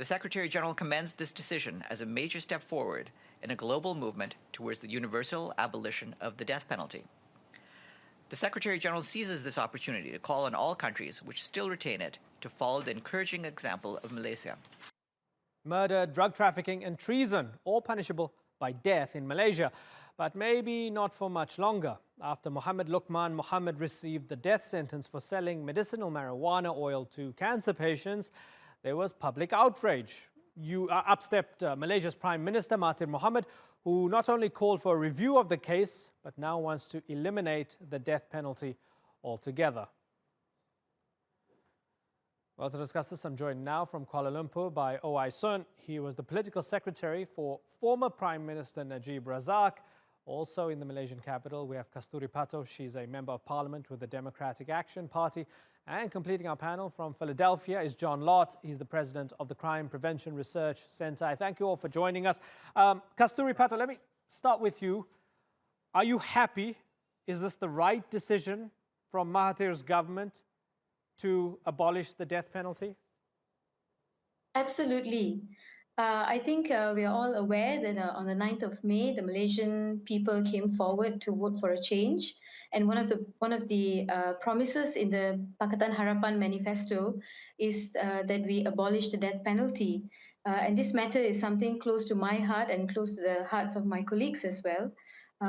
The Secretary-General commends this decision as a major step forward in a global movement towards the universal abolition of the death penalty. The Secretary-General seizes this opportunity to call on all countries which still retain it to follow the encouraging example of Malaysia. Murder, drug trafficking and treason, all punishable by death in Malaysia, but maybe not for much longer. After Muhammad Lukman Mohamed received the death sentence for selling medicinal marijuana oil to cancer patients, there was public outrage. Up stepped Malaysia's Prime Minister Mahathir Mohamad, who not only called for a review of the case, but now wants to eliminate the death penalty altogether. Well, to discuss this, I'm joined now from Kuala Lumpur by O.I. Sun. He was the political secretary for former Prime Minister Najib Razak. Also in the Malaysian capital, we have Kasthuri Patto. She's a member of parliament with the Democratic Action Party. And completing our panel from Philadelphia is John Lott. He's the president of the Crime Prevention Research Centre. I thank you all for joining us. Kasthuri Patto, let me start with you. Are you happy? Is this the right decision from Mahathir's government to abolish the death penalty? Absolutely. I think we are all aware that on the 9th of May, the Malaysian people came forward to vote for a change. And one of the promises in the Pakatan Harapan manifesto is that we abolish the death penalty. And this matter is something close to my heart and close to the hearts of my colleagues as well.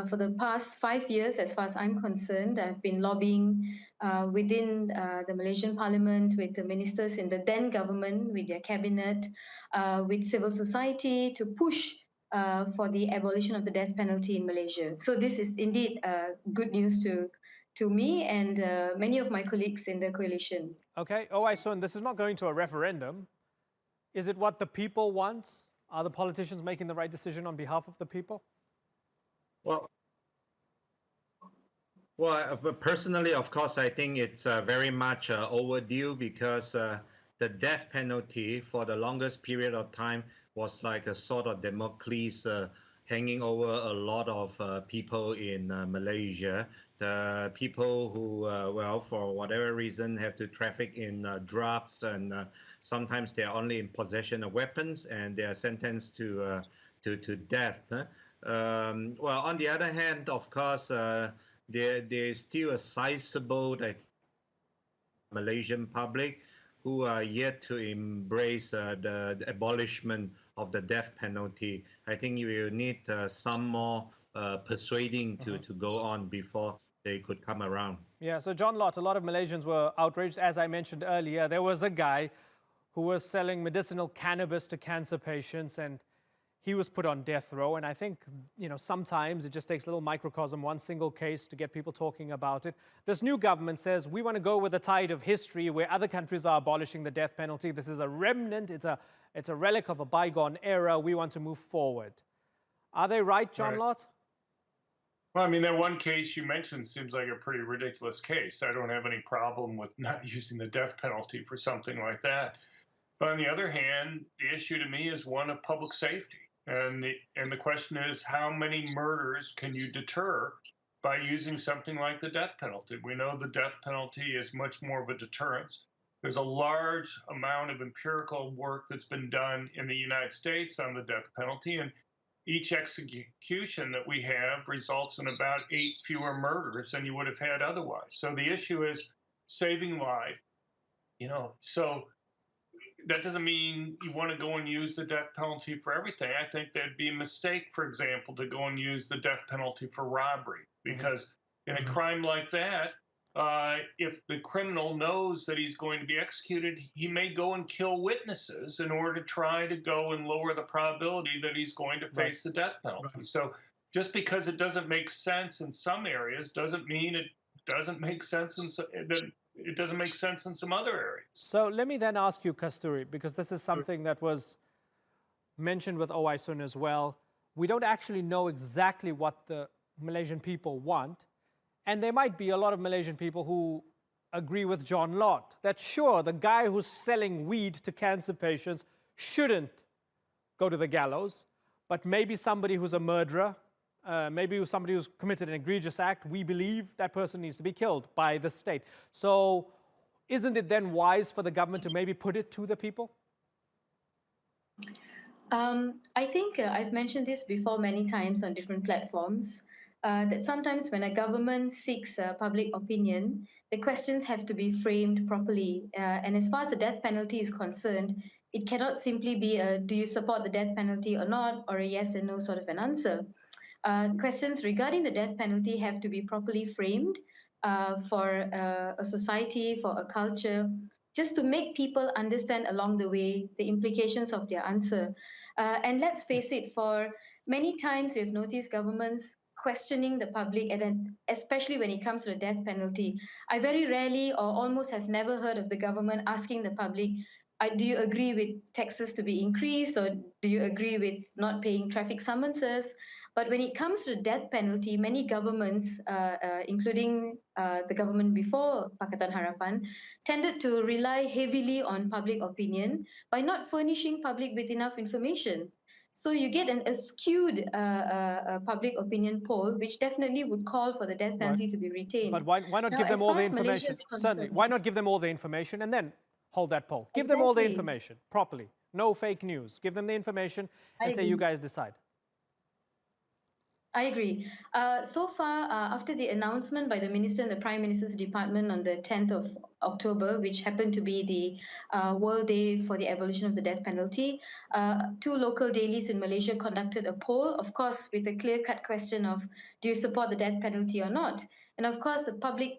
For the past 5 years, as far as I'm concerned, I've been lobbying within the Malaysian Parliament, with the ministers in the then government, with their cabinet, with civil society to push for the abolition of the death penalty in Malaysia. So this is indeed good news to me and many of my colleagues in the coalition. Okay, O.I. Sun, this is not going to a referendum. Is it what the people want? Are the politicians making the right decision on behalf of the people? Well, personally, of course, I think it's very much overdue because the death penalty for the longest period of time was like a sort of Damocles hanging over a lot of people in Malaysia. The people who, well, for whatever reason, have to traffic in drugs, and sometimes they are only in possession of weapons, and they are sentenced to death. Well, on the other hand, of course, there is still a sizable Malaysian public who are yet to embrace the abolishment of the death penalty. I think you will need some more persuading to go on before they could come around. Yeah, so John Lott, a lot of Malaysians were outraged. As I mentioned earlier, there was a guy who was selling medicinal cannabis to cancer patients, and he was put on death row. And I think, you know, sometimes it just takes a little microcosm, one single case to get people talking about it. This new government says we want to go with the tide of history where other countries are abolishing the death penalty. This is a remnant. It's a relic of a bygone era. We want to move forward. Are they right, John Lott? Well, I mean, that one case you mentioned seems like a pretty ridiculous case. I don't have any problem with not using the death penalty for something like that. But on the other hand, the issue to me is one of public safety. And the question is, how many murders can you deter by using something like the death penalty? We know the death penalty is much more of a deterrence. There's a large amount of empirical work that's been done in the United States on the death penalty, and each execution that we have results in about 8 fewer murders than you would have had otherwise. So the issue is saving life, you know. So that doesn't mean you want to go and use the death penalty for everything. I think that'd be a mistake, for example, to go and use the death penalty for robbery, because in a crime like that, if the criminal knows that he's going to be executed, he may go and kill witnesses in order to try to go and lower the probability that he's going to face the death penalty. So just because it doesn't make sense in some areas doesn't mean it doesn't make sense in it doesn't make sense in some other areas. So let me then ask you, Kasthuri, because this is something that was mentioned with O.I. Sun as well. We don't actually know exactly what the Malaysian people want. And there might be a lot of Malaysian people who agree with John Lott that, sure, the guy who's selling weed to cancer patients shouldn't go to the gallows, but maybe somebody who's a murderer, maybe somebody who's committed an egregious act, we believe that person needs to be killed by the state. So isn't it then wise for the government to maybe put it to the people? I think I've mentioned this before many times on different platforms, that sometimes when a government seeks public opinion, the questions have to be framed properly. And as far as the death penalty is concerned, it cannot simply be a do you support the death penalty or not, or a yes and no sort of an answer. Questions regarding the death penalty have to be properly framed for a society, for a culture, just to make people understand along the way the implications of their answer. And let's face it, for many times we've noticed governments questioning the public, and then especially when it comes to the death penalty. I very rarely or almost have never heard of the government asking the public, do you agree with taxes to be increased, or do you agree with not paying traffic summonses? But when it comes to the death penalty, many governments, including the government before Pakatan Harapan, tended to rely heavily on public opinion by not furnishing public with enough information. So you get a skewed public opinion poll, which definitely would call for the death penalty to be retained. But why not Now, give them as all far the as Malaysia information? is Certainly. concerned- Why not give them all the information and then hold that poll? Give them all the Exactly. information properly. No fake news. Give them the information I and say, agree. you guys decide. I agree. So far, after the announcement by the Minister and the Prime Minister's Department on the 10th of October, which happened to be the World Day for the Abolition of the Death Penalty, two local dailies in Malaysia conducted a poll, of course, with a clear-cut question of, do you support the death penalty or not? And of course, the public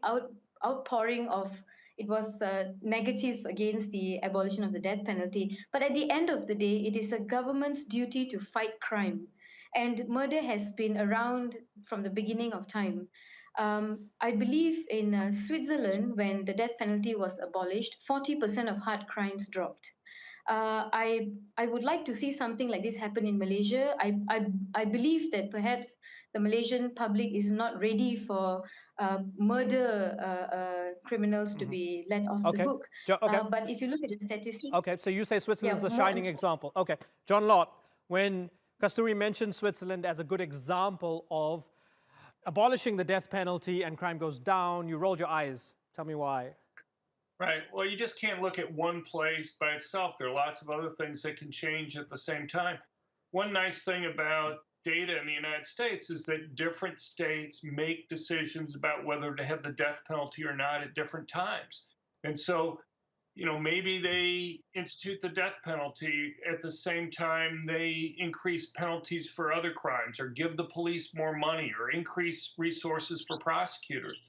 outpouring of it was negative against the abolition of the death penalty. But at the end of the day, it is a government's duty to fight crime. And murder has been around from the beginning of time. I believe in Switzerland, when the death penalty was abolished, 40% of hard crimes dropped. I would like to see something like this happen in Malaysia. I believe that perhaps the Malaysian public is not ready for murder criminals to be let off the hook. But if you look at the statistics... Okay, so you say Switzerland's a shining example. Okay, John Lott, when Kasthuri mentioned Switzerland as a good example of abolishing the death penalty and crime goes down, you rolled your eyes. Tell me why. Right. Well, you just can't look at one place by itself. There are lots of other things that can change at the same time. One nice thing about data in the United States is that different states make decisions about whether to have the death penalty or not at different times. And so, you know, maybe they institute the death penalty at the same time they increase penalties for other crimes, or give the police more money, or increase resources for prosecutors.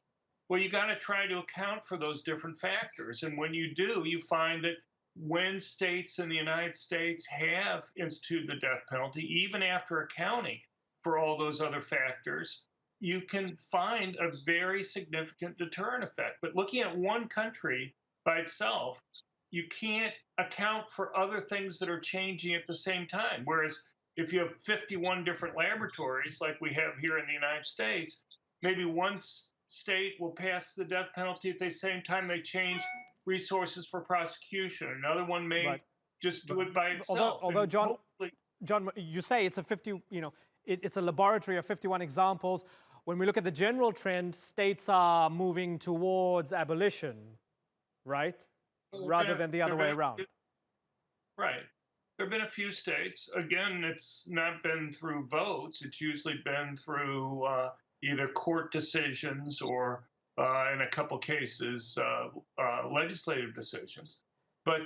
Well, you got to try to account for those different factors. And when you do, you find that when states in the United States have instituted the death penalty, even after accounting for all those other factors, you can find a very significant deterrent effect. But looking at one country by itself, you can't account for other things that are changing at the same time. Whereas if you have 51 different laboratories like we have here in the United States, maybe one state will pass the death penalty at the same time they change resources for prosecution. Another one may just do it by itself. Although John, you say it's a it's a laboratory of 51 examples. When we look at the general trend, states are moving towards abolition, right? Rather than the other way around. Right. There have been a few states. Again, it's not been through votes. It's usually been through either court decisions or, in a couple cases, legislative decisions. But,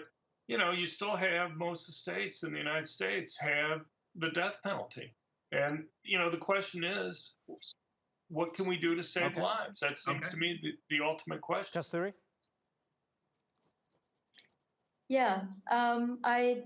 you know, you still have most of the states in the United States have the death penalty. And, you know, the question is, what can we do to save lives? That seems to me the ultimate question. Kasthuri? Yeah, my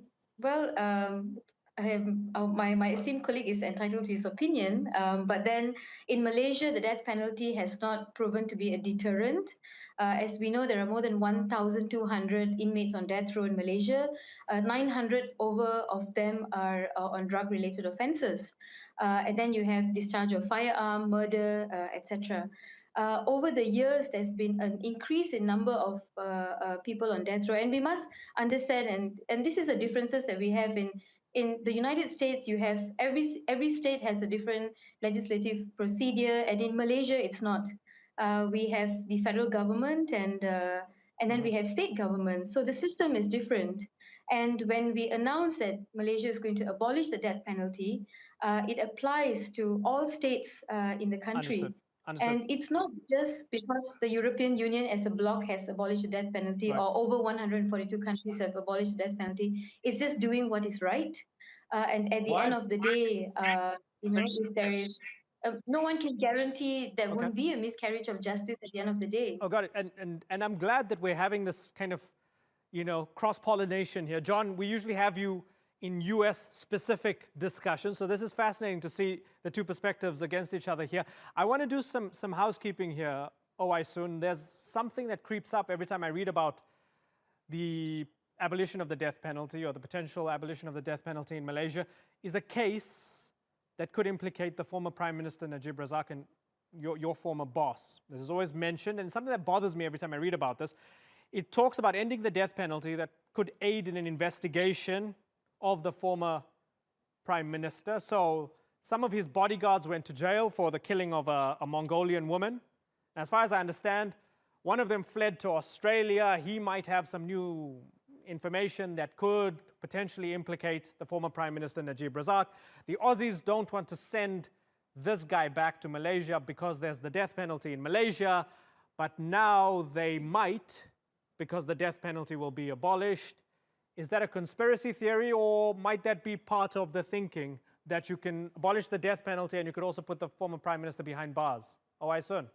esteemed colleague is entitled to his opinion, but then in Malaysia, the death penalty has not proven to be a deterrent. As we know, there are more than 1,200 inmates on death row in Malaysia. 900 over of them are on drug-related offences. And then you have discharge of firearm, murder, etc. Over the years, there's been an increase in number of people on death row, and we must understand, and this is the differences that we have in the United States. You have every state has a different legislative procedure, and in Malaysia, it's not. We have the federal government, and then we have state government. So the system is different. And when we announced that Malaysia is going to abolish the death penalty, it applies to all states in the country. Understood. Understood. And it's not just because the European Union as a bloc has abolished the death penalty, Right. or over 142 countries have abolished the death penalty. It's just doing what is right. And at the end of the day, if there is, no one can guarantee there won't be a miscarriage of justice at the end of the day. Oh, got it. And I'm glad that we're having this kind of, cross-pollination here. John, we usually have you in US-specific discussions, so this is fascinating to see the two perspectives against each other here. I want to do some housekeeping here, Owai Sun. There's something that creeps up every time I read about the abolition of the death penalty or the potential abolition of the death penalty in Malaysia is a case that could implicate the former Prime Minister Najib Razak and your former boss. This is always mentioned, and something that bothers me every time I read about this. It talks about ending the death penalty that could aid in an investigation of the former Prime Minister. So some of his bodyguards went to jail for the killing of a Mongolian woman. As far as I understand, one of them fled to Australia. He might have some new information that could potentially implicate the former Prime Minister Najib Razak. The Aussies don't want to send this guy back to Malaysia because there's the death penalty in Malaysia, but now they might because the death penalty will be abolished. Is that a conspiracy theory, or might that be part of the thinking that you can abolish the death penalty and you could also put the former Prime Minister behind bars? Owai Sun.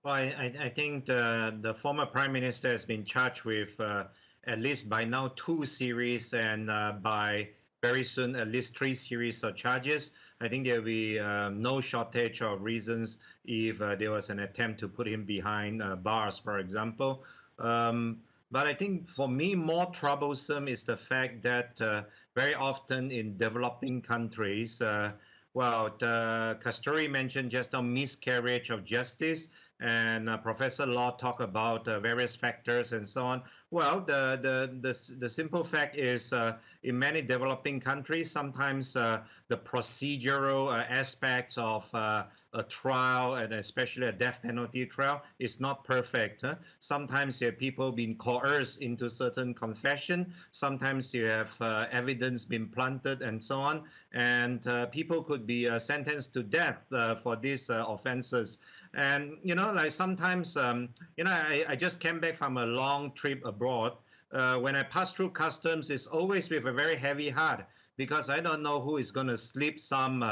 Well, I think the former Prime Minister has been charged with at least by now 2 series and by very soon at least 3 series of charges. I think there will be no shortage of reasons if there was an attempt to put him behind bars, for example. But I think for me more troublesome is the fact that very often in developing countries, Kasthuri mentioned just a miscarriage of justice, and Professor Lott talked about various factors and so on. Well, the simple fact is in many developing countries, sometimes the procedural aspects of a trial, and especially a death penalty trial, is not perfect. Sometimes you have people being coerced into certain confession. Sometimes you have evidence being planted and so on. And people could be sentenced to death for these offenses. And, like sometimes, I just came back from a long trip abroad. When I pass through customs, it's always with a very heavy heart, because I don't know who is going to slip some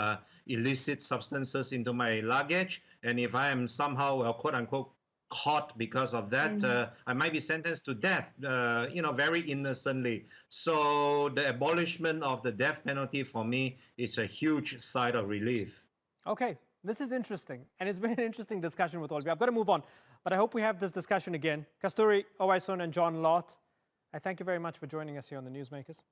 illicit substances into my luggage. And if I am somehow, quote unquote, caught because of that, I might be sentenced to death, very innocently. So the abolishment of the death penalty for me is a huge sigh of relief. Okay, this is interesting. And it's been an interesting discussion with all of you. I've got to move on, but I hope we have this discussion again. Kasthuri, Owai Sun, and John Lott, I thank you very much for joining us here on the Newsmakers.